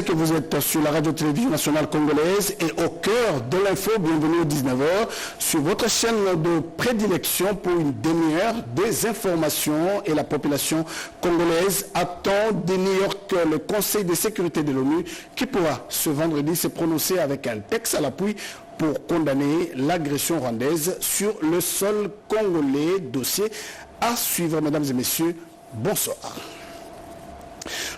que vous êtes sur la radio-télévision nationale congolaise et au cœur de l'info. Bienvenue au 19h sur votre chaîne de prédilection pour une demi-heure des informations. Et la population congolaise attend de New York le Conseil de sécurité de l'ONU qui pourra ce vendredi se prononcer avec un texte à l'appui pour condamner l'agression rwandaise sur le sol congolais. Dossier à suivre, mesdames et messieurs. Bonsoir.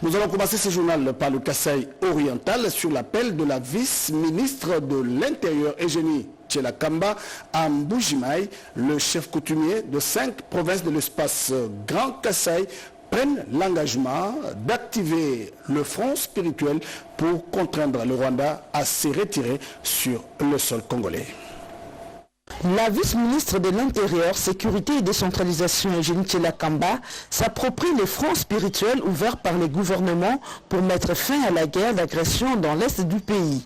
Nous allons commencer ce journal par le Kasaï oriental sur l'appel de la vice-ministre de l'Intérieur, Eugénie Tchelakamba, à Mbujimaï. Le chef coutumier de 5 provinces de l'espace Grand Kasaï prennent l'engagement d'activer le front spirituel pour contraindre le Rwanda à se retirer sur le sol congolais. La vice-ministre de l'Intérieur, Sécurité et Décentralisation, Eugénie Tchelakamba, s'approprie les fronts spirituels ouverts par les gouvernements pour mettre fin à la guerre d'agression dans l'est du pays.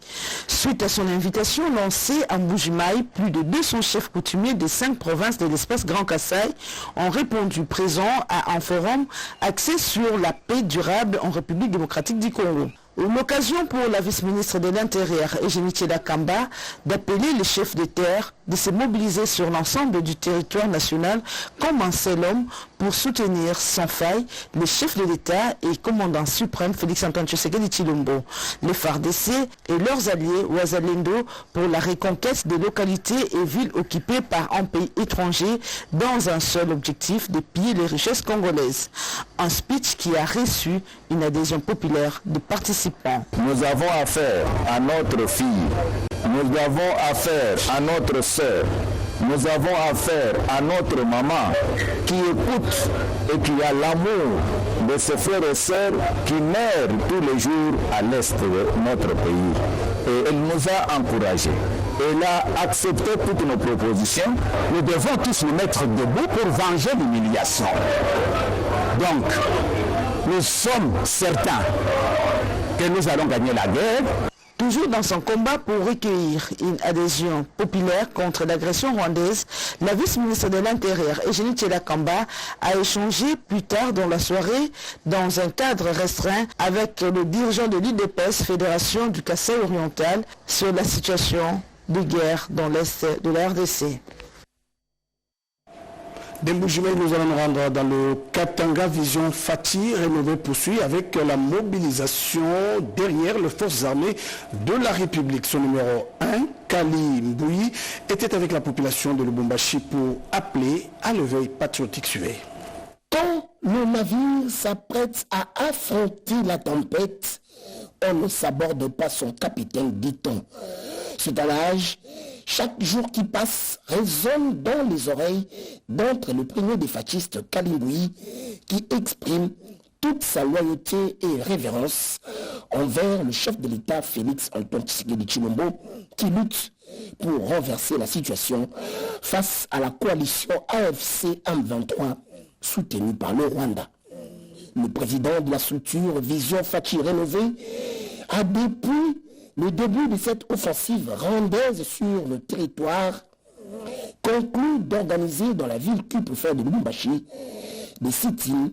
Suite à son invitation lancée à Mbujimaï, plus de 200 chefs coutumiers des 5 provinces de l'espace Grand Kasaï ont répondu présents à un forum axé sur la paix durable en République démocratique du Congo. L'occasion pour la vice-ministre de l'Intérieur, Eugénie Tchelakamba, d'appeler les chefs de terre de se mobiliser sur l'ensemble du territoire national comme un seul homme pour soutenir sans faille les chefs de l'État et commandant suprême Félix-Antoine Tshisekedi Tshilombo, les FARDC et leurs alliés Wazalendo pour la reconquête des localités et villes occupées par un pays étranger dans un seul objectif de piller les richesses congolaises. Un speech qui a reçu une adhésion populaire de participants. Nous avons affaire à notre fille, nous avons affaire à notre sœur, nous avons affaire à notre maman qui écoute et qui a l'amour de ses frères et sœurs qui meurent tous les jours à l'est de notre pays. Et elle nous a encouragés. Elle a accepté toutes nos propositions. Nous devons tous nous mettre debout pour venger l'humiliation. Donc, nous sommes certains que nous allons gagner la guerre. Toujours dans son combat pour recueillir une adhésion populaire contre l'agression rwandaise, la vice-ministre de l'Intérieur, Eugénie Tchelakamba, a échangé plus tard dans la soirée, dans un cadre restreint, avec le dirigeant de l'UDPS, Fédération du Kasaï oriental, sur la situation de guerre dans l'est de la RDC. D'Mbujimaï, nous allons nous rendre dans le Katanga. Vision Fati rénové poursuit avec la mobilisation derrière les forces armées de la République. Son numéro 1, Kali Mbouyi, était avec la population de Lubumbashi pour appeler à l'éveil patriotique. Suivez. Quand le navire s'apprête à affronter la tempête, on ne s'aborde pas son capitaine, dit-on. C'est à l'âge. Chaque jour qui passe résonne dans les oreilles d'entre le premier des fascistes, Kali Mbouyi, qui exprime toute sa loyauté et révérence envers le chef de l'État, Félix-Antoine Tshisekedi Tshilombo, qui lutte pour renverser la situation face à la coalition AFC M23 soutenue par le Rwanda. Le président de la structure Vision Fati rénovée a depuis le début de cette offensive rwandaise sur le territoire conclut d'organiser dans la ville préfère de Lubumbashi des sit-ins,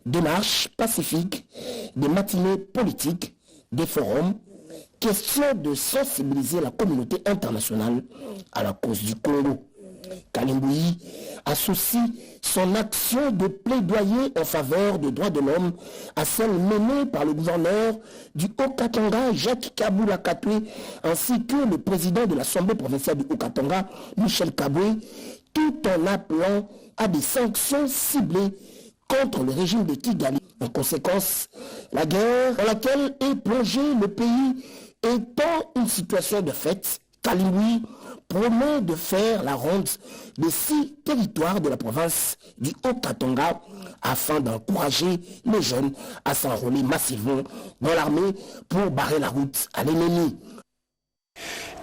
des marches pacifiques, des matinées politiques, des forums, question de sensibiliser la communauté internationale à la cause du Congo. Kali Mbouyi associe son action de plaidoyer en faveur des droits de l'homme à celle menée par le gouverneur du Haut-Katanga, Jacques Kabula Katwe, ainsi que le président de l'Assemblée provinciale du Haut-Katanga, Michel Kabwe, tout en appelant à des sanctions ciblées contre le régime de Kigali. En conséquence, la guerre dans laquelle est plongé le pays étant une situation de fait, Kali Mbouyi promet de faire la ronde des 6 territoires de la province du Haut-Katanga afin d'encourager les jeunes à s'enrôler massivement dans l'armée pour barrer la route à l'ennemi.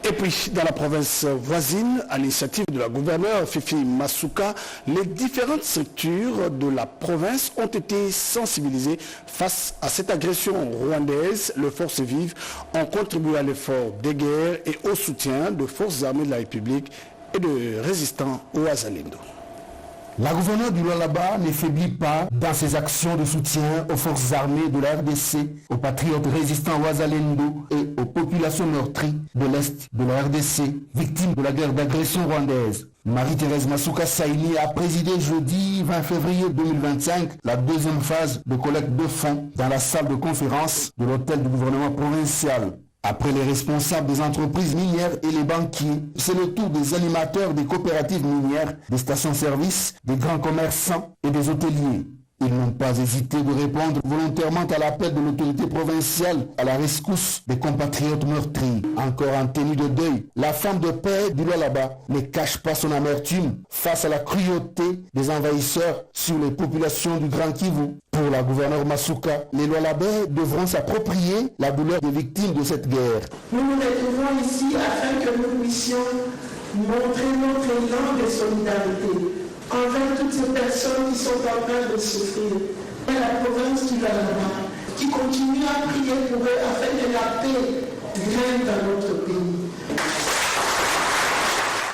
Et puis, dans la province voisine, à l'initiative de la gouverneure Fifi Masuka, les différentes structures de la province ont été sensibilisées face à cette agression rwandaise. Les forces vives ont contribué à l'effort de guerre et au soutien de forces armées de la République et de résistants au Wazalendo. La gouverneure du Lualaba ne faiblit pas dans ses actions de soutien aux forces armées de la RDC, aux patriotes résistants Ouazalendo et aux populations meurtries de l'Est de la RDC, victimes de la guerre d'agression rwandaise. Marie-Thérèse Masuka Saini a présidé jeudi 20 février 2025 la deuxième phase de collecte de fonds dans la salle de conférence de l'hôtel du gouvernement provincial. Après les responsables des entreprises minières et les banquiers, c'est le tour des animateurs des coopératives minières, des stations-service, des grands commerçants et des hôteliers. Ils n'ont pas hésité de répondre volontairement à l'appel de l'autorité provinciale à la rescousse des compatriotes meurtris. Encore en tenue de deuil, la femme de paix du Lualaba ne cache pas son amertume face à la cruauté des envahisseurs sur les populations du Grand Kivu. Pour la gouverneure Masuka, les Lualabais devront s'approprier la douleur des victimes de cette guerre. Nous nous retrouvons ici afin que nous puissions montrer notre élan de solidarité envers toutes ces personnes qui sont en train de souffrir. Et la province du Lualaba, qui continue à prier pour eux afin que la paix règne dans notre pays.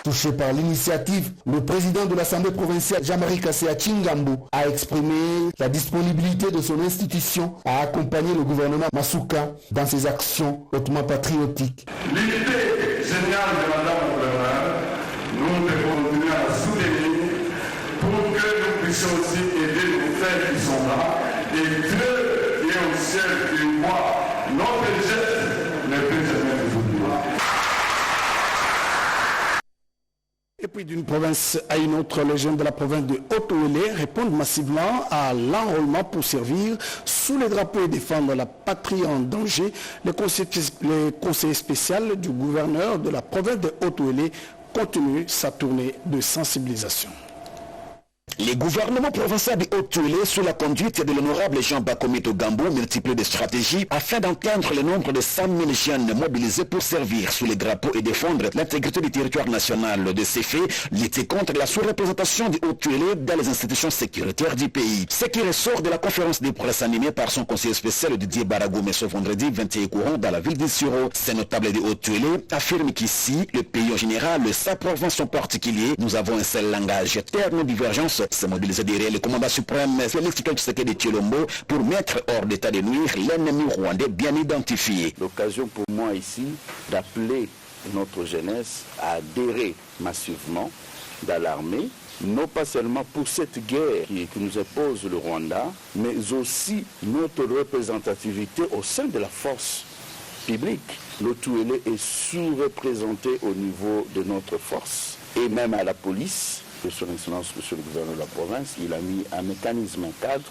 Touché par l'initiative, le président de l'Assemblée provinciale, Jean-Marie Kassea Chingambu, a exprimé la disponibilité de son institution à accompagner le gouvernement Masuka dans ses actions hautement patriotiques. L'idée géniale de Madame la gouverneure, nous devons continuer à la soutenir pour que nous puissions aussi aider nos frères qui sont là. Et Dieu qui est au ciel qui voit notre geste ne peut jamais nous oublier. Et puis d'une province à une autre, les jeunes de la province de Haut-Ouélé répondent massivement à l'enrôlement pour servir sous les drapeaux et défendre la patrie en danger. Le conseiller spécial du gouverneur de la province de Haut-Ouélé continue sa tournée de sensibilisation. Les gouvernements provinciaux de Haut-Ouélé, sous la conduite de l'honorable Jean Bakomito Gambou, multiplient des stratégies afin d'atteindre le nombre de 100 000 jeunes mobilisés pour servir sous les drapeaux et défendre l'intégrité du territoire national. De ces faits, lutter contre la sous-représentation de Haut-Ouélé dans les institutions sécuritaires du pays. Ce qui ressort de la conférence de presse animée par son conseiller spécial Didier Baragomé ce vendredi 21 courant dans la ville de Siro. Ces notables de Haut-Ouélé affirment qu'ici, le pays en général, sa province en particulier, nous avons un seul langage. Terre nos divergences, c'est mobiliser derrière le commandant suprême Félix Tshisekedi de Tshilombo pour mettre hors d'état de nuire l'ennemi rwandais bien identifié. L'occasion pour moi ici d'appeler notre jeunesse à adhérer massivement dans l'armée, non pas seulement pour cette guerre qui nous impose le Rwanda, mais aussi notre représentativité au sein de la force publique. L'Haut-Ouélé est sous-représenté au niveau de notre force et même à la police. Son Excellence, Monsieur le gouverneur de la province, il a mis un mécanisme, un cadre.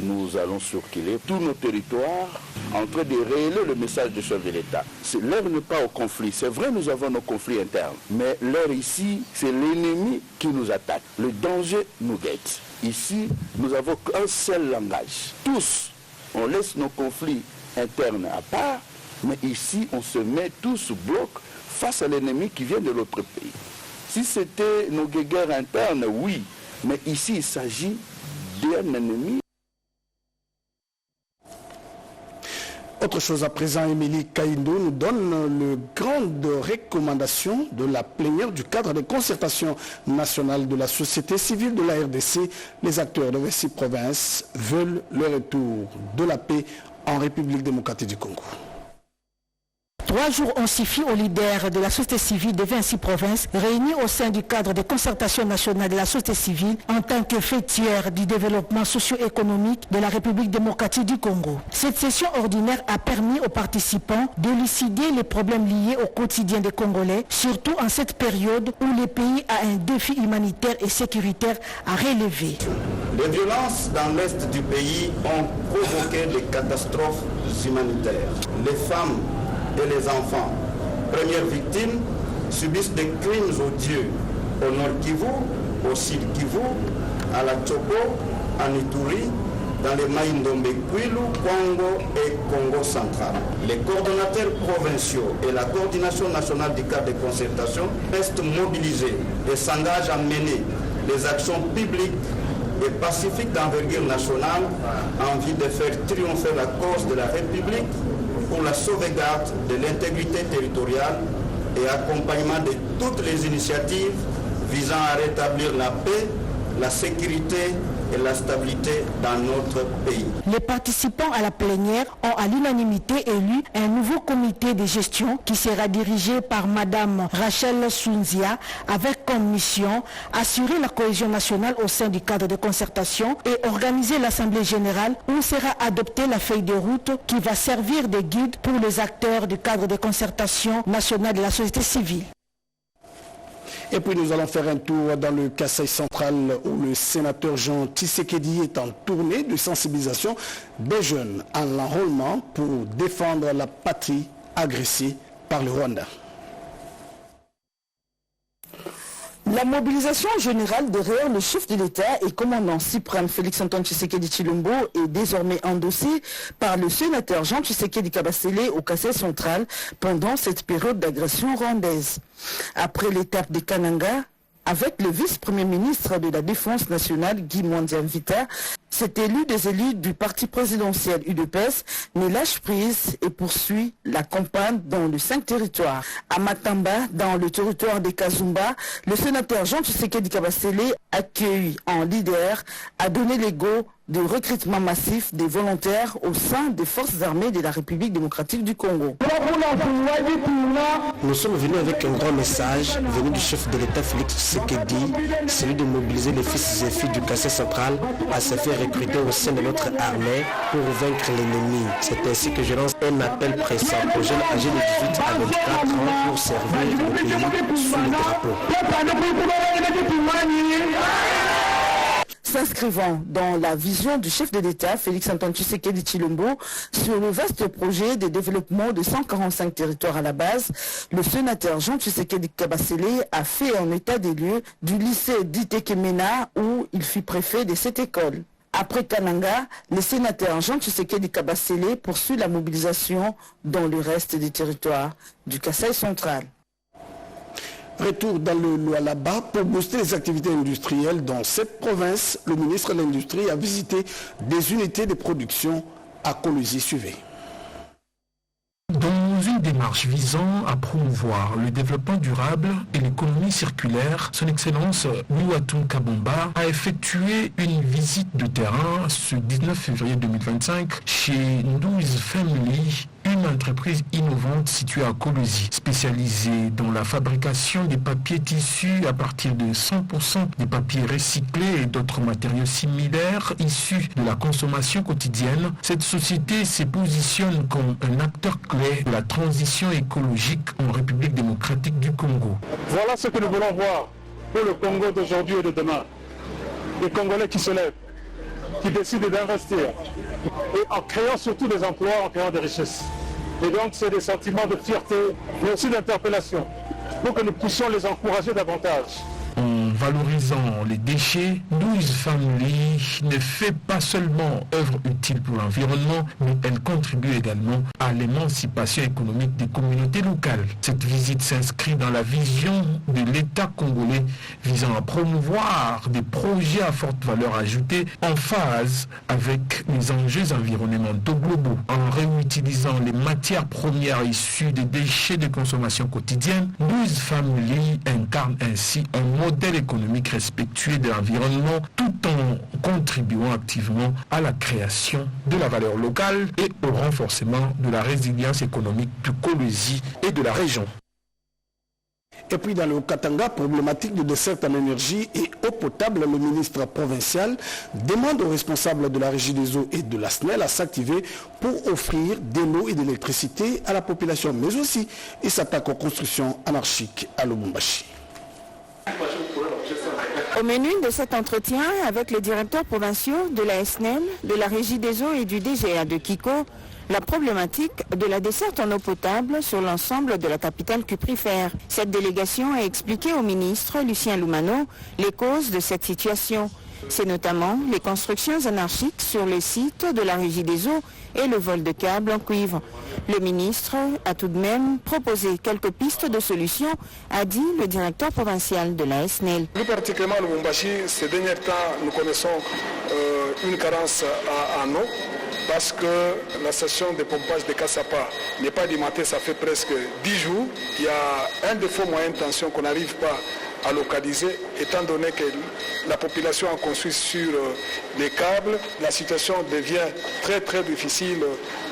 Nous allons circuler tous nos territoires en train de relayer le message du chef de l'État. L'heure n'est pas au conflit. C'est vrai, nous avons nos conflits internes. Mais l'heure ici, c'est l'ennemi qui nous attaque. Le danger nous guette. Ici, nous n'avons qu'un seul langage. Tous, on laisse nos conflits internes à part, mais ici, on se met tous bloc face à l'ennemi qui vient de l'autre pays. Si c'était nos guerres internes, oui, mais ici il s'agit d'un ennemi. Autre chose à présent, Émilie Kaindo nous donne le grande recommandation de la plénière du cadre de concertation nationale de la société civile de la RDC. Les acteurs de 26 provinces veulent le retour de la paix en République démocratique du Congo. 3 jours ont suffi aux leaders de la société civile de 26 provinces réunis au sein du cadre de concertation nationale de la société civile en tant que fêtière du développement socio-économique de la République démocratique du Congo. Cette session ordinaire a permis aux participants d'élucider les problèmes liés au quotidien des Congolais, surtout en cette période où le pays a un défi humanitaire et sécuritaire à relever. Les violences dans l'est du pays ont provoqué des catastrophes humanitaires. Les femmes et les enfants, premières victimes, subissent des crimes odieux au Nord Kivu, au Sud Kivu, à la Tchoko, en Ituri, dans les Maïndombe, Kwilu, Congo et Congo central. Les coordonnateurs provinciaux et la coordination nationale du cadre de concertation restent mobilisés et s'engagent à mener les actions publiques et pacifiques d'envergure nationale en vue de faire triompher la cause de la République pour la sauvegarde de l'intégrité territoriale et accompagnement de toutes les initiatives visant à rétablir la paix la sécurité et la stabilité dans notre pays. Les participants à la plénière ont à l'unanimité élu un nouveau comité de gestion qui sera dirigé par Madame Rachel Sounzia avec comme mission assurer la cohésion nationale au sein du cadre de concertation et organiser l'Assemblée générale où sera adoptée la feuille de route qui va servir de guide pour les acteurs du cadre de concertation nationale de la société civile. Et puis nous allons faire un tour dans le Kasaï central où le sénateur Jean Tshisekedi est en tournée de sensibilisation des jeunes à l'enrôlement pour défendre la patrie agressée par le Rwanda. La mobilisation générale derrière le chef de l'État et commandant suprême Félix-Antoine Tshisekedi Tshilombo est désormais endossée par le sénateur Jean Tshisekedi Kabasele au Kasaï central pendant cette période d'agression rwandaise. Après l'étape de Kananga, avec le vice-premier ministre de la Défense nationale Guy Mwandiamvita, cet élu des élus du parti présidentiel UDPS ne lâche prise et poursuit la campagne dans les 5 territoires. À Matamba, dans le territoire de Kazumba, le sénateur Jean Tshisekedi Kabasele, accueilli en leader, a donné le go de recrutement massif des volontaires au sein des forces armées de la République démocratique du Congo. Nous sommes venus avec un grand message venu du chef de l'État Félix Tshisekedi, celui de mobiliser les fils et filles du Kasaï central à se faire recruter au sein de notre armée pour vaincre l'ennemi. C'est ainsi que je lance un appel pressant aux jeunes âgés de 18 à 24 ans pour servir le pays sous le drapeau. S'inscrivant dans la vision du chef de l'État, Félix-Antoine Tshisekedi Tshilombo, sur le vaste projet de développement de 145 territoires à la base, le sénateur Jean Tshisekedi Kabasele a fait un état des lieux du lycée d'Itekemena où il fut préfet de cette école. Après Kananga, le sénateur Jean Tshisekedi Kabasele poursuit la mobilisation dans le reste des territoires du Kasaï central. Retour dans le Lualaba pour booster les activités industrielles dans cette province. Le ministre de l'Industrie a visité des unités de production à Kolosi. Suivez. Dans une démarche visant à promouvoir le développement durable et l'économie circulaire, son Excellence Louatoun Kabomba a effectué une visite de terrain ce 19 février 2025 chez Ndouiz Family, une entreprise innovante située à Kolosi, spécialisée dans la fabrication des papiers tissus à partir de 100% des papiers recyclés et d'autres matériaux similaires issus de la consommation quotidienne. Cette société se positionne comme un acteur clé de la transition écologique en République démocratique du Congo. Voilà ce que nous voulons voir pour le Congo d'aujourd'hui et de demain. Les Congolais qui se lèvent, qui décident d'investir, et en créant surtout des emplois, en créant des richesses. Et donc c'est des sentiments de fierté, mais aussi d'interpellation, pour que nous puissions les encourager davantage. En valorisant les déchets, Ndouiz Family ne fait pas seulement œuvre utile pour l'environnement, mais elle contribue également à l'émancipation économique des communautés locales. Cette visite s'inscrit dans la vision de l'État congolais visant à promouvoir des projets à forte valeur ajoutée en phase avec les enjeux environnementaux globaux. En réutilisant les matières premières issues des déchets de consommation quotidienne, Ndouiz Family incarne ainsi un modèle économique respectueux de l'environnement tout en contribuant activement à la création de la valeur locale et au renforcement de la résilience économique du Kolosi et de la région. Et puis dans le Katanga, problématique de desserte en énergie et eau potable, le ministre provincial demande aux responsables de la Régie des eaux et de la SNEL à s'activer pour offrir de l'eau et de l'électricité à la population, mais aussi il s'attaque aux constructions anarchiques à Lubumbashi. Au menu de cet entretien avec les directeurs provinciaux de la SNEL, de la Régie des eaux et du DGA de Kiko, la problématique de la desserte en eau potable sur l'ensemble de la capitale cuprifère. Cette délégation a expliqué au ministre Lucien Loumano les causes de cette situation. C'est notamment les constructions anarchiques sur les sites de la Régie des eaux et le vol de câbles en cuivre. Le ministre a tout de même proposé quelques pistes de solutions, a dit le directeur provincial de la SNEL. Plus particulièrement à Lubumbashi, ces derniers temps, nous connaissons une carence en eau parce que la station de pompage de Kassapa n'est pas alimentée, ça fait presque 10 jours. Il y a un défaut moyenne tension qu'on n'arrive pas à localiser, étant donné que la population a construit sur les câbles, la situation devient très très difficile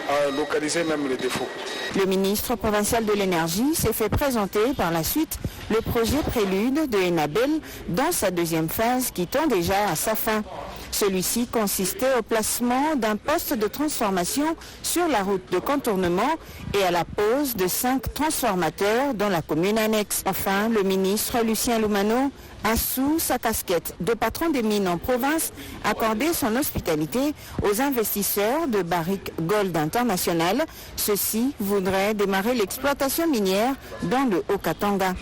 à localiser même les défauts. Le ministre provincial de l'énergie s'est fait présenter par la suite le projet prélude de Enabel dans sa deuxième phase qui tend déjà à sa fin. Celui-ci consistait au placement d'un poste de transformation sur la route de contournement et à la pose de 5 transformateurs dans la commune annexe. Enfin, le ministre Lucien Loumano a sous sa casquette de patron des mines en province accordé son hospitalité aux investisseurs de Barrick Gold International. Ceux-ci voudraient démarrer l'exploitation minière dans le Haut-Katanga.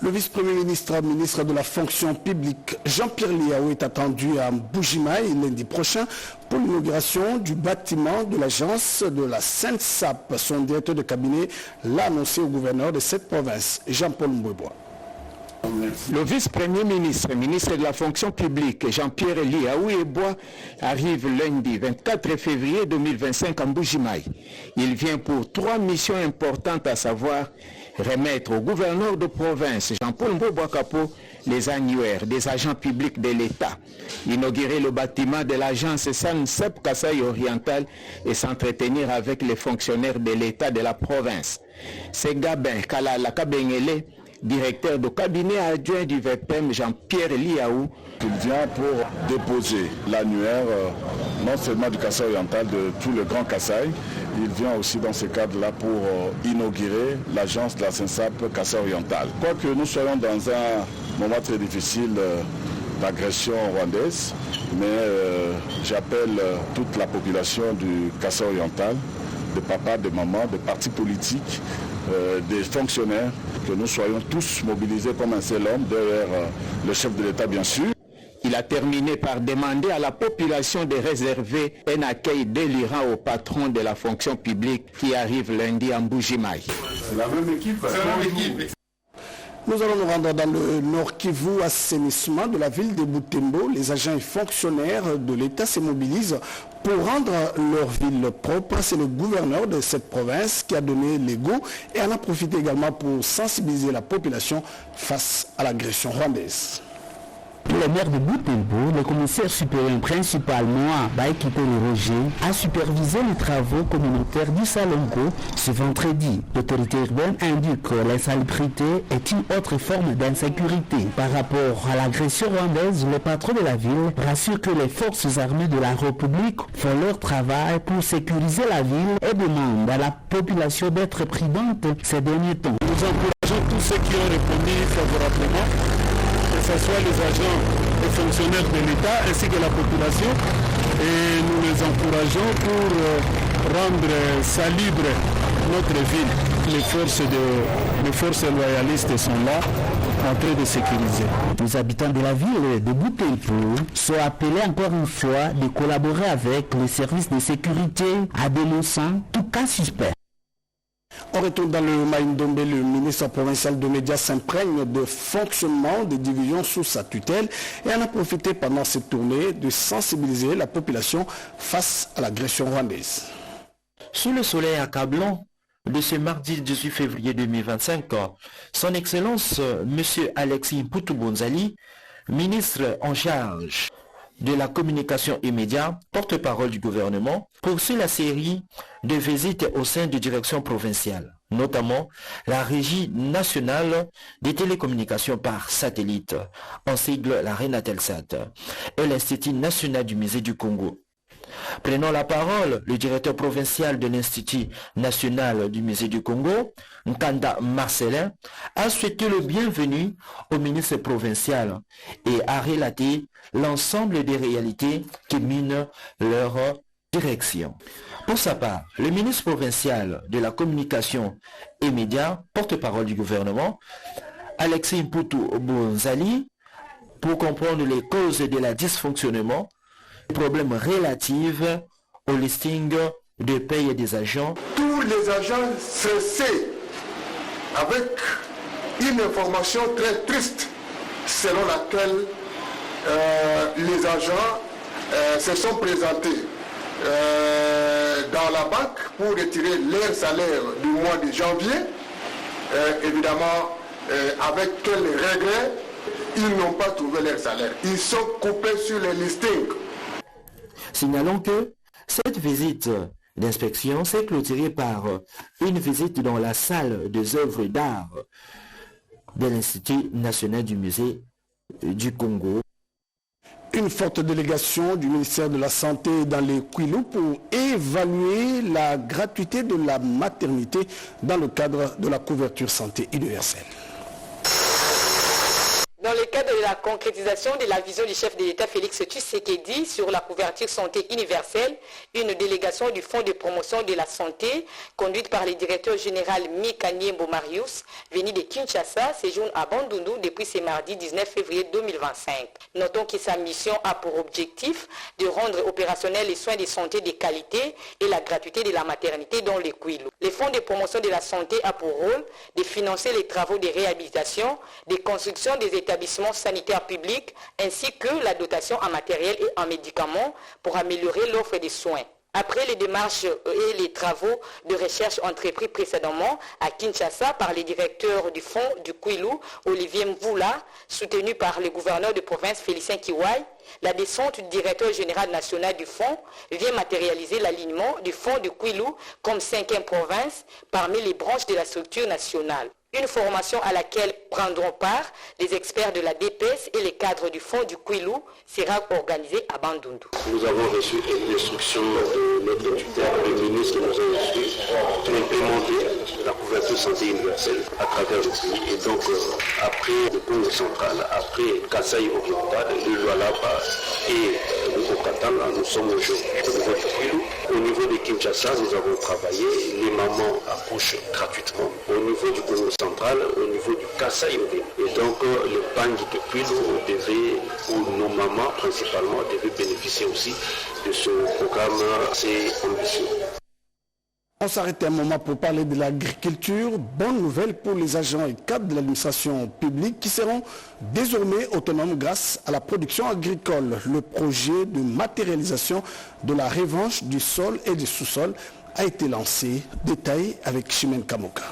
Le vice-premier ministre de la fonction publique, Jean-Pierre Liaou, est attendu à Mbujimaï lundi prochain pour l'inauguration du bâtiment de l'agence de la SENSAP. Son directeur de cabinet l'a annoncé au gouverneur de cette province, Jean-Paul Mbouebois. Le vice-premier ministre, ministre de la fonction publique, Jean-Pierre Liaou Eboa, arrive lundi 24 février 2025 à Mbujimaï. Il vient pour 3 missions importantes, à savoir remettre au gouverneur de province, Jean-Paul Mboueboa Kapo, les annuaires des agents publics de l'État, inaugurer le bâtiment de l'agence SANSEP Kasaï Oriental et s'entretenir avec les fonctionnaires de l'État de la province. C'est Gabin Kalala Kabengele, directeur de cabinet adjoint du VPM Jean-Pierre Liaou. Il vient pour déposer l'annuaire non seulement du Kasaï oriental, de tout le Grand Kasaï. Il vient aussi dans ce cadre-là pour inaugurer l'agence de la SENSAP Kasaï oriental. Quoique nous soyons dans un moment très difficile d'agression rwandaise, mais j'appelle toute la population du Kasaï oriental, des papas, des mamans, des partis politiques, des fonctionnaires, que nous soyons tous mobilisés comme un seul homme derrière le chef de l'État, bien sûr. Il a terminé par demander à la population de réserver un accueil délirant au patron de la fonction publique qui arrive lundi à Mbujimaï. C'est la même équipe. Nous allons nous rendre dans le Nord Kivu, assainissement de la ville de Butembo. Les agents et fonctionnaires de l'État se mobilisent pour rendre leur ville propre. C'est le gouverneur de cette province qui a donné les go et en a profité également pour sensibiliser la population face à l'agression rwandaise. Le maire de Butembo, le commissaire supérieur principalement Baekito Roger, a supervisé les travaux communautaires du Salongo ce vendredi. L'autorité urbaine indique que l'insalubrité est une autre forme d'insécurité. Par rapport à l'agression rwandaise, le patron de la ville rassure que les forces armées de la République font leur travail pour sécuriser la ville et demande à la population d'être prudente ces derniers temps. Nous encourageons tous ceux qui ont répondu favorablement, que ce soit les agents et fonctionnaires de l'État ainsi que la population, et nous les encourageons pour rendre salubre notre ville. Les forces loyalistes sont là en train de sécuriser. Les habitants de la ville de Butembo sont appelés encore une fois de collaborer avec les services de sécurité à dénonçant tout cas suspect. On retourne dans le Maïndombe, le ministre provincial de médias s'imprègne de fonctionnement des divisions sous sa tutelle et en a profité pendant cette tournée de sensibiliser la population face à l'agression rwandaise. Sous le soleil accablant de ce mardi 18 février 2025, son Excellence M. Alexis Mputu-Bonzali, ministre en charge de la communication et médias, porte-parole du gouvernement, poursuit la série de visites au sein de directions provinciales, notamment la Régie nationale des télécommunications par satellite, en sigle la RENATELSAT, et l'Institut national du musée du Congo. Prenant la parole, le directeur provincial de l'Institut national du musée du Congo, Nkanda Marcelin, a souhaité le bienvenu au ministre provincial et a relaté l'ensemble des réalités qui minent leur direction. Pour sa part, le ministre provincial de la communication et médias, porte-parole du gouvernement, Alexis Mputu-Bonzali, pour comprendre les causes de la dysfonctionnement, problèmes relatifs au listing de paye des agents. Tous les agents cessés avec une information très triste selon laquelle les agents se sont présentés dans la banque pour retirer leur salaire du mois de janvier. Évidemment, avec quel regret ils n'ont pas trouvé leur salaire. Ils sont coupés sur les listings. Signalons que cette visite d'inspection s'est clôturée par une visite dans la salle des œuvres d'art de l'Institut national du musée du Congo. Une forte délégation du ministère de la Santé dans les Kwilu pour évaluer la gratuité de la maternité dans le cadre de la couverture santé universelle. Dans le cadre de la concrétisation de la vision du chef de l'État Félix Tshisekedi sur la couverture santé universelle, une délégation du Fonds de promotion de la santé, conduite par le directeur général Mika Niembo Marius, venu de Kinshasa, séjourne à Bandundu depuis ce mardi 19 février 2025. Notons que sa mission a pour objectif de rendre opérationnels les soins de santé de qualité et la gratuité de la maternité dans les Kwilu. Le Fonds de promotion de la santé a pour rôle de financer les travaux de réhabilitation, de construction des établissements sanitaires publics ainsi que la dotation en matériel et en médicaments pour améliorer l'offre de soins. Après les démarches et les travaux de recherche entrepris précédemment à Kinshasa par le directeur du fonds du Kwilu, Olivier Mvula, soutenu par le gouverneur de province Félicien Kiwai, la descente du directeur général national du fonds vient matérialiser l'alignement du fonds du Kwilu comme 5e province parmi les branches de la structure nationale. Une formation à laquelle prendront part les experts de la DPS et les cadres du fonds du Kwilu sera organisée à Bandundu. Nous avons reçu une instruction de notre tuteur, le ministre nous a instruit d'implémenter la couverture santé universelle à travers le pays. Et donc, après le Congo central, après Kasai oriental, le Lualaba et le Okatanga, nous sommes aujourd'hui au niveau du Kwilu. Au niveau de Kinshasa, nous avons travaillé, les mamans accouchent gratuitement. Au niveau du Congo central, au niveau du Kasai oriental. Et donc, le Bangui de Kwilu devait, ou nos mamans principalement, devaient bénéficier aussi de ce programme assez ambitieux. On s'arrête un moment pour parler de l'agriculture. Bonne nouvelle pour les agents et cadres de l'administration publique qui seront désormais autonomes grâce à la production agricole. Le projet de matérialisation de la revanche du sol et du sous-sol a été lancé. Détail avec Chimène Kamoka.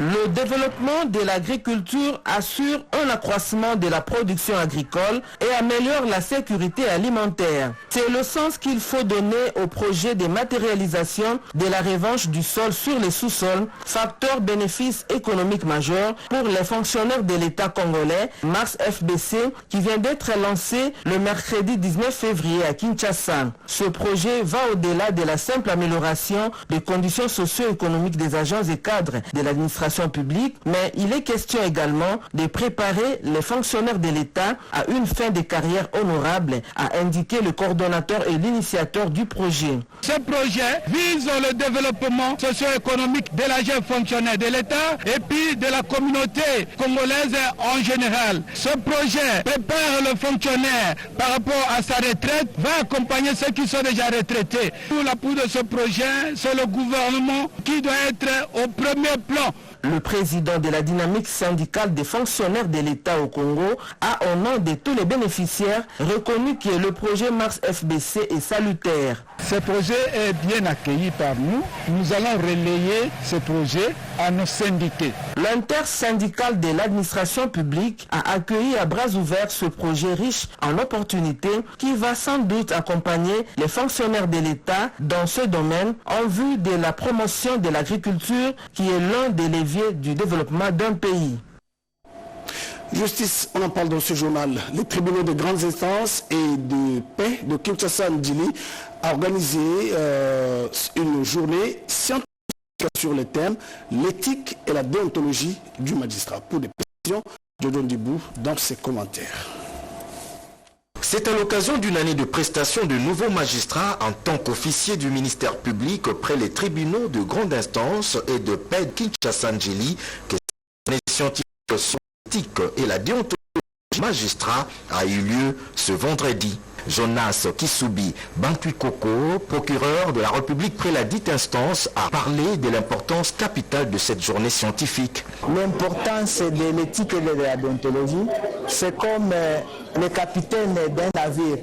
Le développement de l'agriculture assure un accroissement de la production agricole et améliore la sécurité alimentaire. C'est le sens qu'il faut donner au projet de matérialisation de la revanche du sol sur les sous-sols, facteur bénéfice économique majeur pour les fonctionnaires de l'État congolais, Mars FBC, qui vient d'être lancé le mercredi 19 février à Kinshasa. Ce projet va au-delà de la simple amélioration des conditions socio-économiques des agents et cadres de l'administration publique, mais il est question également de préparer les fonctionnaires de l'État à une fin de carrière honorable, a indiqué le coordonnateur et l'initiateur du projet. Ce projet vise le développement socio-économique de l'agent fonctionnaire de l'État et puis de la communauté congolaise en général. Ce projet prépare le fonctionnaire par rapport à sa retraite, va accompagner ceux qui sont déjà retraités. Pour l'appui de ce projet, c'est le gouvernement qui doit être au premier plan. Le président de la dynamique syndicale des fonctionnaires de l'État au Congo a, au nom de tous les bénéficiaires, reconnu que le projet Mars FBC est salutaire. Ce projet est bien accueilli par nous. Nous allons relayer ce projet à nos syndiqués. L'intersyndicale de l'administration publique a accueilli à bras ouverts ce projet riche en opportunités qui va sans doute accompagner les fonctionnaires de l'État dans ce domaine en vue de la promotion de l'agriculture qui est l'un des leviers du développement d'un pays. Justice, on en parle dans ce journal. Les tribunaux de grandes instances et de paix de Kinshasa-Ndjili a organisé une journée scientifique sur le thème l'éthique et la déontologie du magistrat. Pour des précisions, Dodon Dibou dans ses commentaires. C'est à l'occasion d'une année de prestation de nouveaux magistrats en tant qu'officiers du ministère public auprès des tribunaux de grande instance et de paix de Kinshasa-Ndjili que cette année scientifique sur l'éthique et la déontologie du magistrat a eu lieu ce vendredi. Jonas Kisubi Bantuikoko, procureur de la République près la dite instance, a parlé de l'importance capitale de cette journée scientifique. L'importance de l'éthique et de la déontologie, c'est comme le capitaine d'un navire.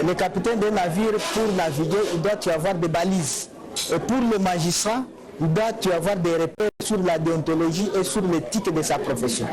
Le capitaine d'un navire, pour naviguer, il doit y avoir des balises. Et pour le magistrat, il doit y avoir des repères sur la déontologie et sur l'éthique de sa profession.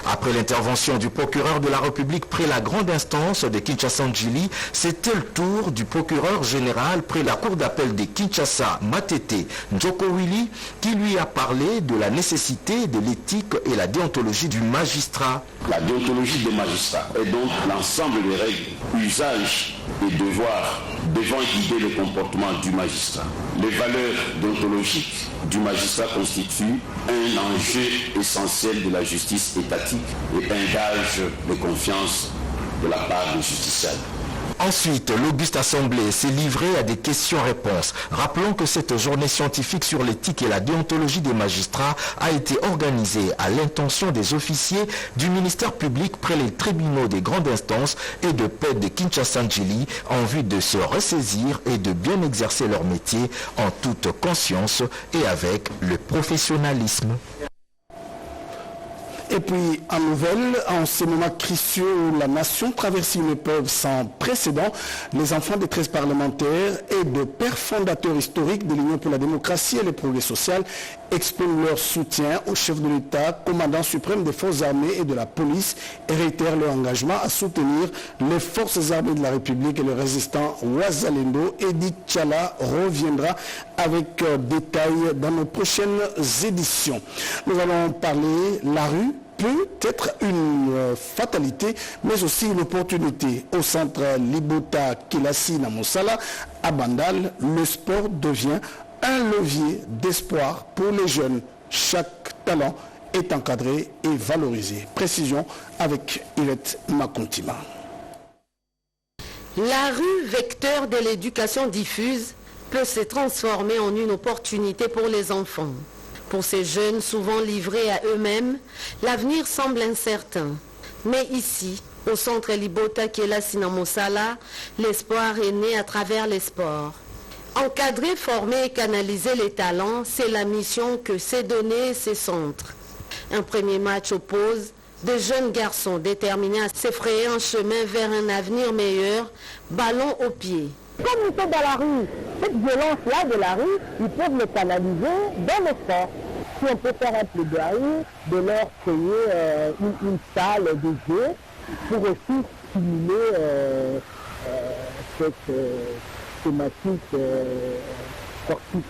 Après l'intervention du procureur de la République près la grande instance de Kinshasa-Ndjili, c'était le tour du procureur général près la cour d'appel de Kinshasa, Matete Njokowili, qui lui a parlé de la nécessité de l'éthique et la déontologie du magistrat. La déontologie des magistrats est donc l'ensemble des règles, usages et devoirs devant guider le comportement du magistrat. Les valeurs déontologiques du magistrat constituent un enjeu essentiel de la justice étatique et un gage de confiance de la part des justiciables. Ensuite, l'Auguste Assemblée s'est livrée à des questions-réponses. Rappelons que cette journée scientifique sur l'éthique et la déontologie des magistrats a été organisée à l'intention des officiers du ministère public près les tribunaux des grandes instances et de paix de Kinshasa-Ndjili en vue de se ressaisir et de bien exercer leur métier en toute conscience et avec le professionnalisme. Et puis, en nouvelle, en ce moment cruciaux où la nation traverse une épreuve sans précédent, les enfants des 13 parlementaires et de pères fondateurs historiques de l'Union pour la démocratie et le progrès social expriment leur soutien au chef de l'État, commandant suprême des forces armées et de la police, et réitèrent leur engagement à soutenir les forces armées de la République et le résistant Ouazalendo. Edith Tchala reviendra avec détails dans nos prochaines éditions. Nous allons parler la rue. Peut être une fatalité, mais aussi une opportunité. Au centre Libota Kelasi Namosala, à Bandal, le sport devient un levier d'espoir pour les jeunes. Chaque talent est encadré et valorisé. Précision avec Yvette Makontima. La rue, vecteur de l'éducation diffuse, peut se transformer en une opportunité pour les enfants. Pour ces jeunes souvent livrés à eux-mêmes, l'avenir semble incertain. Mais ici, au centre Libota Kelasi Namosala, l'espoir est né à travers les sports. Encadrer, former et canaliser les talents, c'est la mission que s'est donnée ces centres. Un premier match oppose de jeunes garçons déterminés à s'effrayer un chemin vers un avenir meilleur, ballon au pied. Comme ils sont dans la rue, cette violence-là de la rue, ils peuvent le canaliser dans le sport. Si on peut faire un plaidoyer, de leur créer une salle de jeu pour aussi stimuler cette thématique sportive.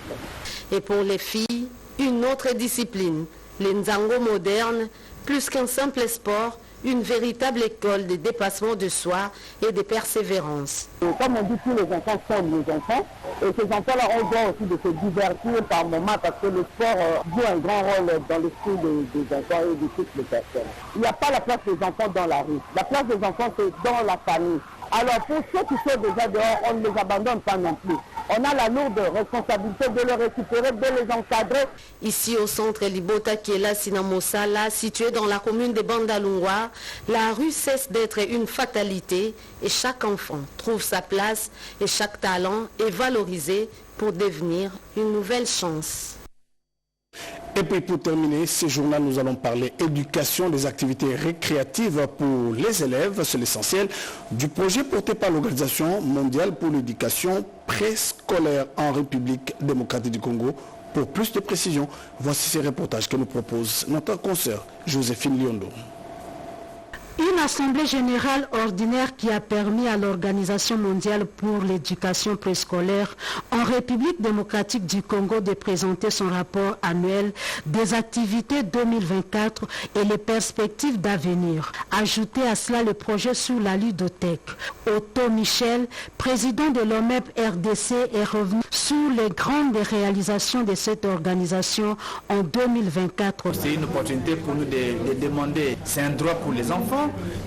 Et pour les filles, une autre discipline, les Nzango modernes, plus qu'un simple sport, une véritable école de dépassement de soi et de persévérance. Comme on dit, tous les enfants sont les enfants, et ces enfants-là ont besoin aussi de se divertir par moments parce que le sport joue un grand rôle dans l'esprit des enfants et de toutes les personnes. Il n'y a pas la place des enfants dans la rue. La place des enfants, c'est dans la famille. Alors pour ceux qui sont déjà dehors, on ne les abandonne pas non plus. On a la lourde responsabilité de les récupérer, de les encadrer. Ici au centre Libota Kelasi Namosala, situé dans la commune de Bandalungwa, la rue cesse d'être une fatalité et chaque enfant trouve sa place et chaque talent est valorisé pour devenir une nouvelle chance. Et puis pour terminer ce journal, nous allons parler éducation, des activités récréatives pour les élèves. C'est l'essentiel du projet porté par l'Organisation mondiale pour l'éducation préscolaire en République démocratique du Congo. Pour plus de précision, voici ces reportages que nous propose notre consoeur Joséphine Liondo. Une assemblée générale ordinaire qui a permis à l'Organisation mondiale pour l'éducation préscolaire en République démocratique du Congo de présenter son rapport annuel des activités 2024 et les perspectives d'avenir. Ajouté à cela le projet sur la ludothèque. Otto Michel, président de l'OMEP RDC, est revenu sur les grandes réalisations de cette organisation en 2024. C'est une opportunité pour nous de demander, c'est un droit pour les enfants,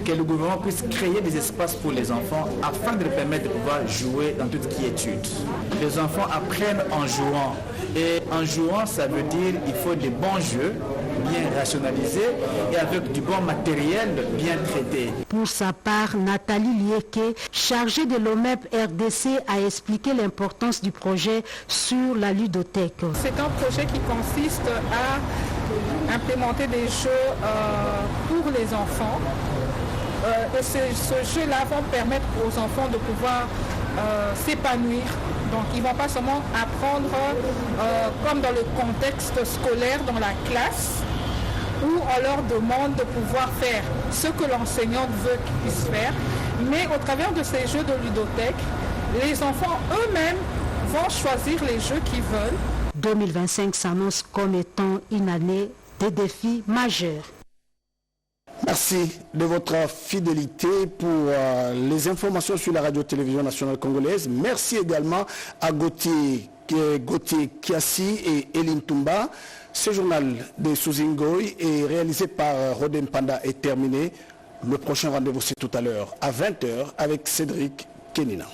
que le gouvernement puisse créer des espaces pour les enfants afin de leur permettre de pouvoir jouer dans toute quiétude. Les enfants apprennent en jouant. Et en jouant, ça veut dire qu'il faut des bons jeux, bien rationalisés et avec du bon matériel bien traité. Pour sa part, Nathalie Lieke, chargée de l'OMEP RDC, a expliqué l'importance du projet sur la ludothèque. C'est un projet qui consiste à implémenter des jeux pour les enfants. Et ce jeu-là va permettre aux enfants de pouvoir s'épanouir Donc ils ne vont pas seulement apprendre comme dans le contexte scolaire, dans la classe, où on leur demande de pouvoir faire ce que l'enseignante veut qu'ils puissent faire, mais au travers de ces jeux de ludothèque, les enfants eux-mêmes vont choisir les jeux qu'ils veulent. 2025 s'annonce comme étant une année de défis majeurs. Merci de votre fidélité pour les informations sur la radio-télévision nationale congolaise. Merci également à Gauthier Kiassi et Eline Toumba. Ce journal de Souzingoy est réalisé par Rodem Panda est terminé. Le prochain rendez-vous c'est tout à l'heure à 20h avec Cédric Kenina.